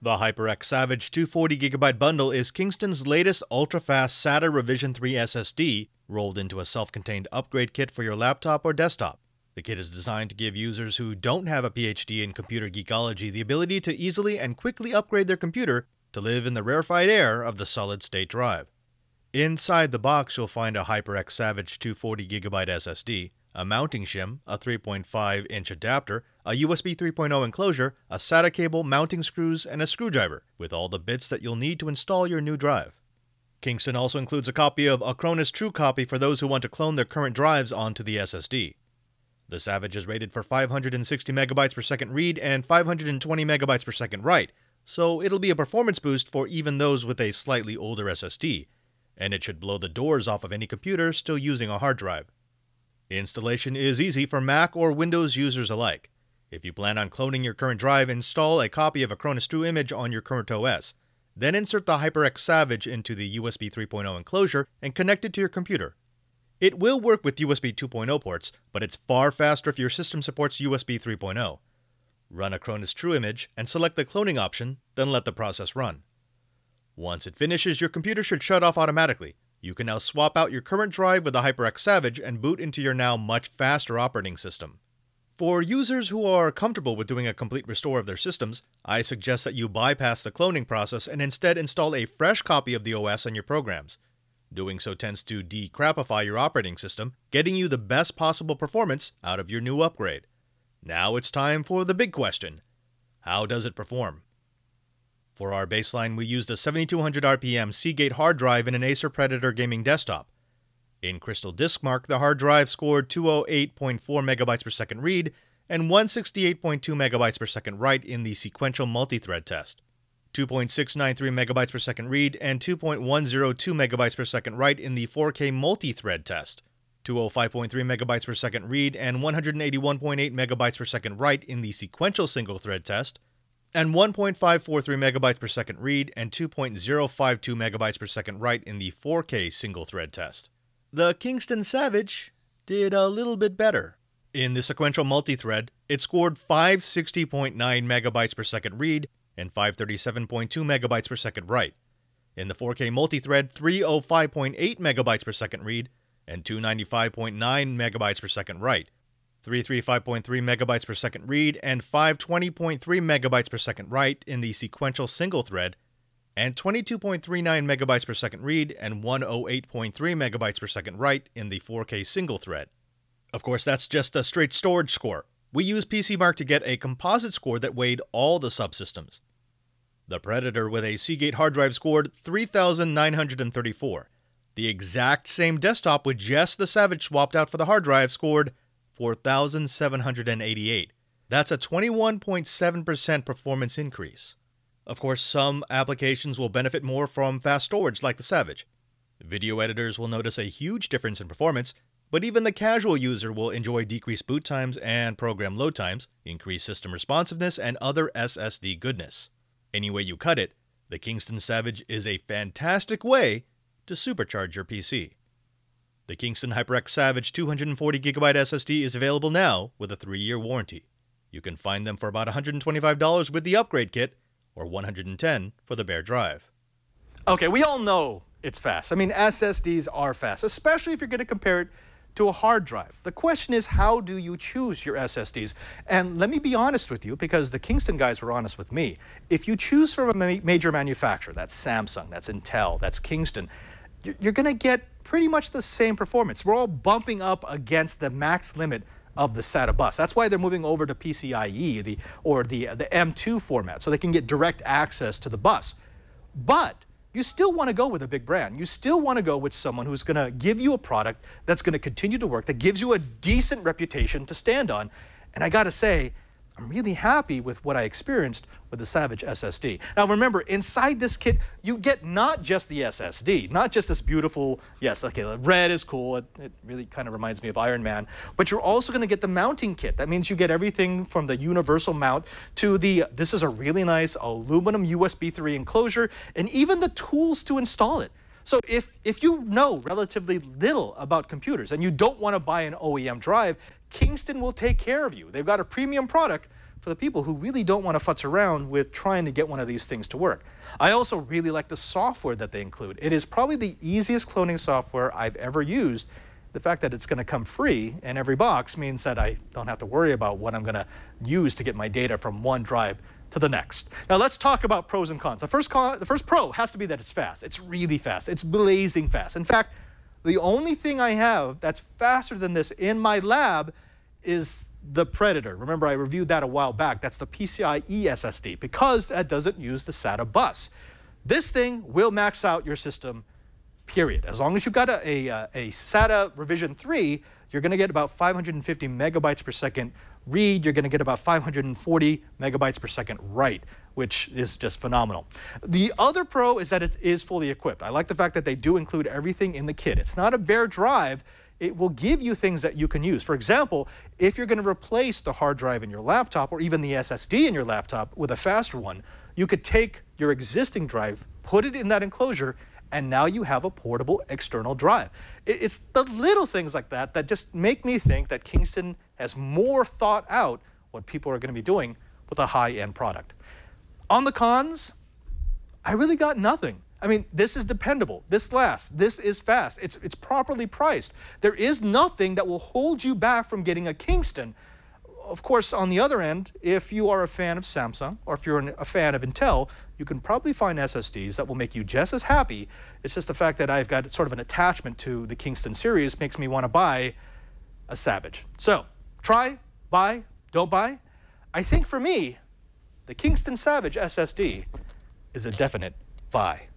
The HyperX Savage 240GB bundle is Kingston's latest ultra-fast SATA Revision 3 SSD rolled into a self-contained upgrade kit for your laptop or desktop. The kit is designed to give users who don't have a PhD in computer geekology the ability to easily and quickly upgrade their computer to live in the rarefied air of the solid-state drive. Inside the box, you'll find a HyperX Savage 240GB SSD, a mounting shim, a 3.5-inch adapter, a USB 3.0 enclosure, a SATA cable, mounting screws, and a screwdriver, with all the bits that you'll need to install your new drive. Kingston also includes a copy of Acronis True Copy for those who want to clone their current drives onto the SSD. The Savage is rated for 560 megabytes per second read and 520 megabytes per second write, so it'll be a performance boost for even those with a slightly older SSD, and it should blow the doors off of any computer still using a hard drive. Installation is easy for Mac or Windows users alike. If you plan on cloning your current drive, install a copy of Acronis True Image on your current OS. Then insert the HyperX Savage into the USB 3.0 enclosure and connect it to your computer. It will work with USB 2.0 ports, but it's far faster if your system supports USB 3.0. Run Acronis True Image and select the cloning option, then let the process run. Once it finishes, your computer should shut off automatically. You can now swap out your current drive with the HyperX Savage and boot into your now much faster operating system. For users who are comfortable with doing a complete restore of their systems, I suggest that you bypass the cloning process and instead install a fresh copy of the OS and your programs. Doing so tends to decrapify your operating system, getting you the best possible performance out of your new upgrade. Now it's time for the big question. How does it perform? For our baseline, we used a 7200 RPM Seagate hard drive in an Acer Predator gaming desktop. In Crystal Disk Mark, the hard drive scored 208.4 megabytes per second read and 168.2 megabytes per second write in the sequential multi-thread test. 2.693 megabytes per second read and 2.102 megabytes per second write in the 4K multi-thread test. 205.3 megabytes per second read and 181.8 megabytes per second write in the sequential single-thread test, and 1.543 megabytes per second read and 2.052 megabytes per second write in the 4K single-thread test. The Kingston Savage did a little bit better. In the sequential multi-thread, it scored 560.9 megabytes per second read and 537.2 megabytes per second write. In the 4K multi-thread, 305.8 megabytes per second read and 295.9 megabytes per second write. 335.3 megabytes per second read and 520.3 megabytes per second write in the sequential single thread, and 22.39 megabytes per second read and 108.3 megabytes per second write in the 4K single thread. Of course, that's just a straight storage score. We used PCMark to get a composite score that weighed all the subsystems. The Predator with a Seagate hard drive scored 3,934. The exact same desktop with just the Savage swapped out for the hard drive scored 4,788. That's a 21.7% performance increase. Of course, some applications will benefit more from fast storage like the Savage. Video editors will notice a huge difference in performance, but even the casual user will enjoy decreased boot times and program load times, increased system responsiveness, and other SSD goodness. Any way you cut it, the Kingston Savage is a fantastic way to supercharge your PC. The Kingston HyperX Savage 240GB SSD is available now with a 3-year warranty. You can find them for about $125 with the upgrade kit, or $110 for the bare drive. Okay, we all know it's fast. I mean, SSDs are fast, especially if you're going to compare it to a hard drive. The question is, how do you choose your SSDs? And let me be honest with you, because the Kingston guys were honest with me. If you choose from a major manufacturer, that's Samsung, that's Intel, that's Kingston, you're going to get pretty much the same performance. We're all bumping up against the max limit of the SATA bus. That's why they're moving over to PCIe, the M2 format, so they can get direct access to the bus. But you still want to go with a big brand. You still want to go with someone who's going to give you a product that's going to continue to work, that gives you a decent reputation to stand on. And I got to say, I'm really happy with what I experienced with the Savage SSD. Now remember, inside this kit, you get not just the SSD, not just this beautiful, yes, okay, red is cool, it really kind of reminds me of Iron Man, but you're also going to get the mounting kit. That means you get everything from the universal mount to this is a really nice aluminum USB 3 enclosure, and even the tools to install it. So if you know relatively little about computers and you don't want to buy an OEM drive, Kingston will take care of you. They've got a premium product for the people who really don't want to futz around with trying to get one of these things to work. I also really like the software that they include. It is probably the easiest cloning software I've ever used. The fact that it's going to come free in every box means that I don't have to worry about what I'm going to use to get my data from one drive to the next. Now let's talk about pros and cons. The first pro has to be that it's fast. It's really fast. It's blazing fast. In fact, the only thing I have that's faster than this in my lab is the Predator. Remember, I reviewed that a while back. That's the PCIe SSD because that doesn't use the SATA bus. This thing will max out your system, period. As long as you've got a SATA revision 3, you're going to get about 550 megabytes per second read. You're going to get about 540 megabytes per second write, which is just phenomenal. The other pro is that it is fully equipped. I like the fact that they do include everything in the kit. It's not a bare drive. It will give you things that you can use. For example, if you're going to replace the hard drive in your laptop or even the SSD in your laptop with a faster one, you could take your existing drive, put it in that enclosure, and now you have a portable external drive. It's the little things like that that just make me think that Kingston has more thought out what people are going to be doing with a high-end product. On the cons, I really got nothing. I mean, this is dependable. This lasts. This is fast. It's properly priced. There is nothing that will hold you back from getting a Kingston. Of course, on the other end, if you are a fan of Samsung or if you're a fan of Intel, you can probably find SSDs that will make you just as happy. It's just the fact that I've got sort of an attachment to the Kingston series makes me want to buy a Savage. So, try, buy, don't buy. I think for me, the Kingston Savage SSD is a definite buy.